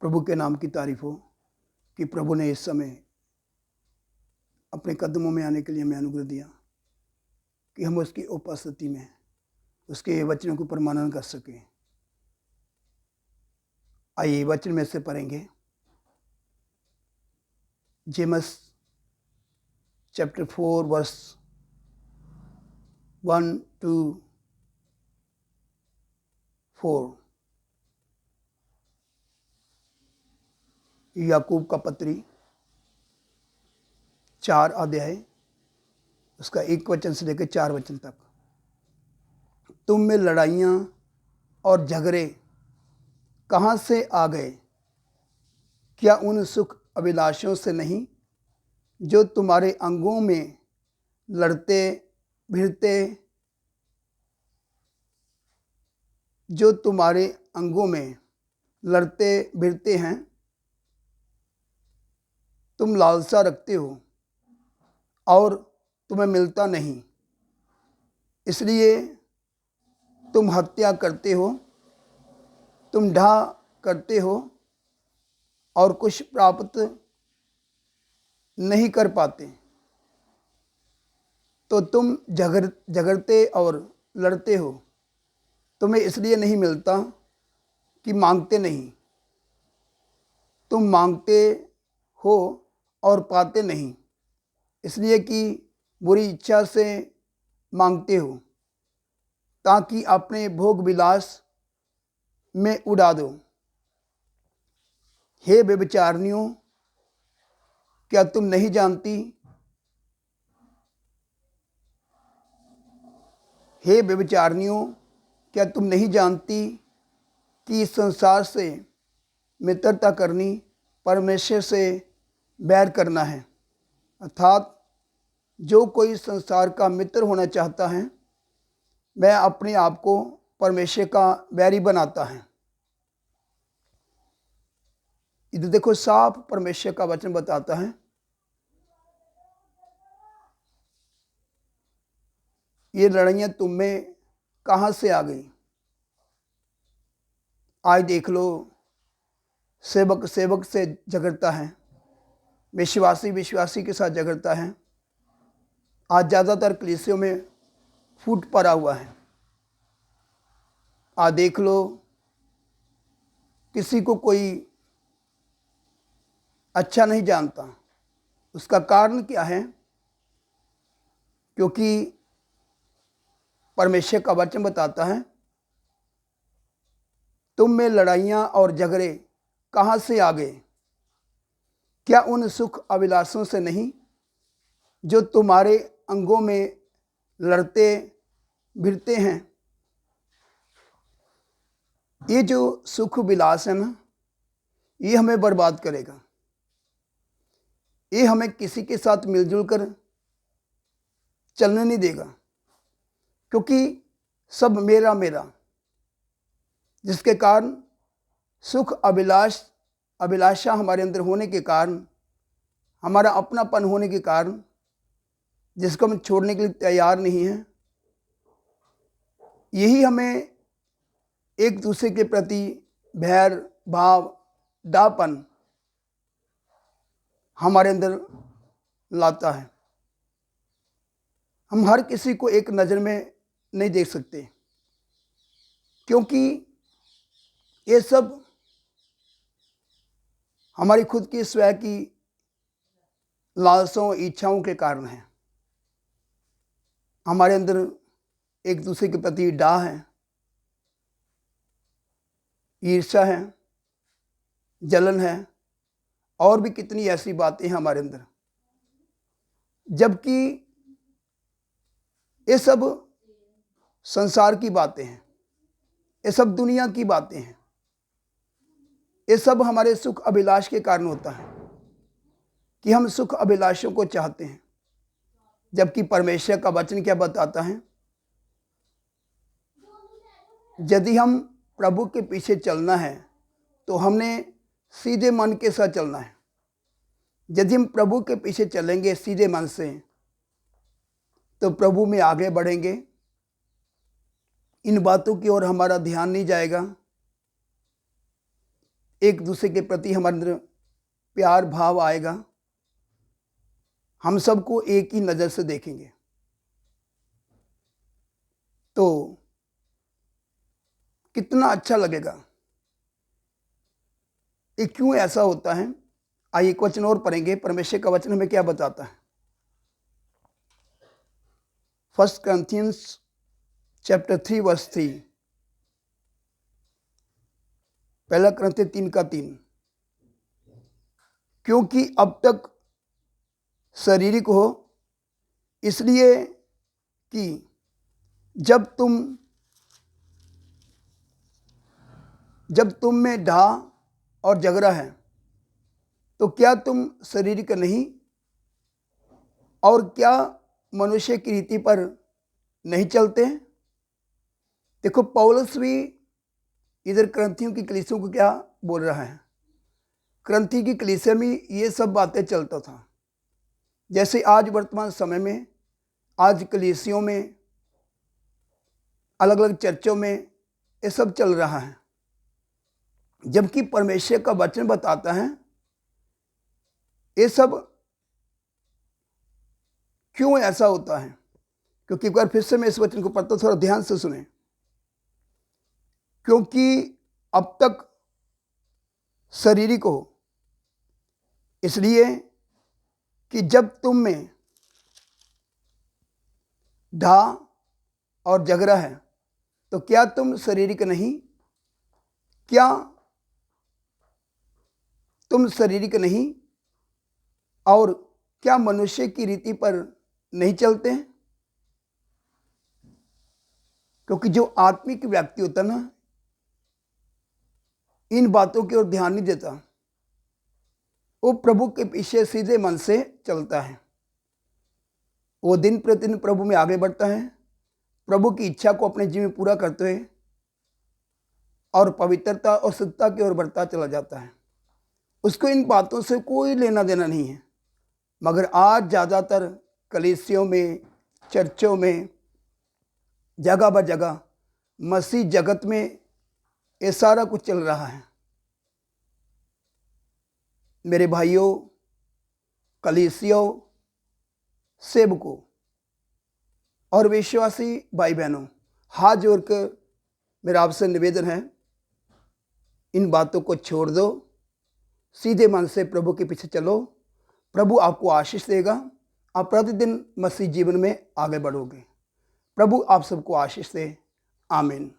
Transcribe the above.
प्रभु के नाम की तारीफ हो कि प्रभु ने इस समय अपने कदमों में आने के लिए हमें अनुग्रह दिया कि हम उसकी उपस्थिति में उसके वचनों को प्रमाणन कर सकें। आइए वचन में से पढ़ेंगे। James chapter 4 verse 1 to 4। Yakub का पत्री 4 अध्याय उसका 1 वचन से लेकर 4 वचन तक। तुम में लड़ाइयाँ और झगड़े कहाँ से आ गए? क्या उन सुख अभिलाषों से नहीं जो तुम्हारे अंगों में लड़ते भिड़ते हैं? तुम लालसा रखते हो और तुम्हें मिलता नहीं, इसलिए तुम हत्या करते हो। तुम ढा करते हो और कुछ प्राप्त नहीं कर पाते, तो तुम झगड़ते और लड़ते हो। तुम्हें इसलिए नहीं मिलता कि मांगते नहीं। तुम मांगते हो और पाते नहीं, इसलिए कि बुरी इच्छा से मांगते हो, ताकि अपने भोग विलास में उड़ा दो। हे व्यभिचारिणियों, क्या तुम नहीं जानती? हे व्यभिचारिणियों, क्या तुम नहीं जानती कि इस संसार से मित्रता करनी परमेश्वर से बैर करना है? अर्थात जो कोई संसार का मित्र होना चाहता है, वह अपने आप को परमेश्वर का बैरी बनाता है। इधर देखो, साफ परमेश्वर का वचन बताता है ये लड़ाइयाँ तुम में कहाँ से आ गई। आज देख लो, सेवक से झगड़ता है, विश्वासी के साथ झगड़ता है। आज ज़्यादातर कलीसियों में फूट पड़ा हुआ है। आज देख लो, किसी को कोई अच्छा नहीं जानता। उसका कारण क्या है? क्योंकि परमेश्वर का वचन बताता है तुम में लड़ाइयाँ और झगड़े कहाँ से आ गए? क्या उन सुख अभिलाषों से नहीं जो तुम्हारे अंगों में लड़ते भिड़ते हैं? ये जो सुख विलास है ना, ये हमें बर्बाद करेगा। ये हमें किसी के साथ मिलजुल कर चलने नहीं देगा, क्योंकि सब मेरा, जिसके कारण सुख अभिलाषा हमारे अंदर होने के कारण, हमारा अपनापन होने के कारण, जिसको हम छोड़ने के लिए तैयार नहीं हैं, यही हमें एक दूसरे के प्रति बैर भाव डापन हमारे अंदर लाता है। हम हर किसी को एक नज़र में नहीं देख सकते, क्योंकि ये सब हमारी खुद की स्वयं की लालसाओं इच्छाओं के कारण है। हमारे अंदर एक दूसरे के प्रति डाह है, ईर्ष्या है, जलन है, और भी कितनी ऐसी बातें हैं हमारे अंदर। जबकि ये सब संसार की बातें हैं, ये सब दुनिया की बातें हैं, ये सब हमारे सुख अभिलाष के कारण होता है कि हम सुख अभिलाषों को चाहते हैं। जबकि परमेश्वर का वचन क्या बताता है? यदि हम प्रभु के पीछे चलना है तो हमने सीधे मन के साथ चलना है। यदि हम प्रभु के पीछे चलेंगे सीधे मन से, तो प्रभु में आगे बढ़ेंगे। इन बातों की ओर हमारा ध्यान नहीं जाएगा। एक दूसरे के प्रति हमारे अंदर प्यार भाव आएगा, हम सबको एक ही नज़र से देखेंगे। तो कितना अच्छा लगेगा। ये क्यों ऐसा होता है? आइए एक वचन और पढ़ेंगे, परमेश्वर का वचन हमें क्या बताता है। 1 Corinthians chapter 3 verse 3, 1 Corinthians 3:3, क्योंकि अब तक शारीरिक हो, इसलिए कि जब तुम में ढा और झगड़ा है, तो क्या तुम शारीरिक नहीं, और क्या मनुष्य की रीति पर नहीं चलते? देखो, पौलुस भी इधर करंथियों की कलीसियों को क्या बोल रहा है। करंथी की कलीसिया में ये सब बातें चलता था, जैसे आज वर्तमान समय में आज कलीसियों में, अलग अलग चर्चों में ये सब चल रहा है। जबकि परमेश्वर का वचन बताता है ये सब क्यों ऐसा होता है। क्योंकि एक बार फिर से मैं इस वचन को पढ़ता हूं, थोड़ा ध्यान से सुने। क्योंकि अब तक शारीरिक हो, इसलिए कि जब तुम में ढा और झगड़ा है, तो क्या तुम शारीरिक नहीं, क्या तुम शारीरिक नहीं, और क्या मनुष्य की रीति पर नहीं चलते हैं? क्योंकि जो आत्मिक व्यक्ति होता है ना, इन बातों की ओर ध्यान नहीं देता, वो प्रभु के पीछे सीधे मन से चलता है। वो दिन प्रतिदिन प्रभु में आगे बढ़ता है, प्रभु की इच्छा को अपने जीवन में पूरा करते हुए और पवित्रता और शुद्धता की ओर बढ़ता चला जाता है। उसको इन बातों से कोई लेना देना नहीं है। मगर आज ज़्यादातर कलीसियों में, चर्चों में, जगह ब जगह मसीह जगत में ये सारा कुछ चल रहा है। मेरे भाइयों, कलीसियों, सेवकों और विश्वासी भाई बहनों, हाथ जोड़कर मेरा आपसे निवेदन है, इन बातों को छोड़ दो, सीधे मन से प्रभु के पीछे चलो। प्रभु आपको आशीष देगा, आप प्रतिदिन मसीह जीवन में आगे बढ़ोगे। प्रभु आप सबको आशीष दे। आमीन।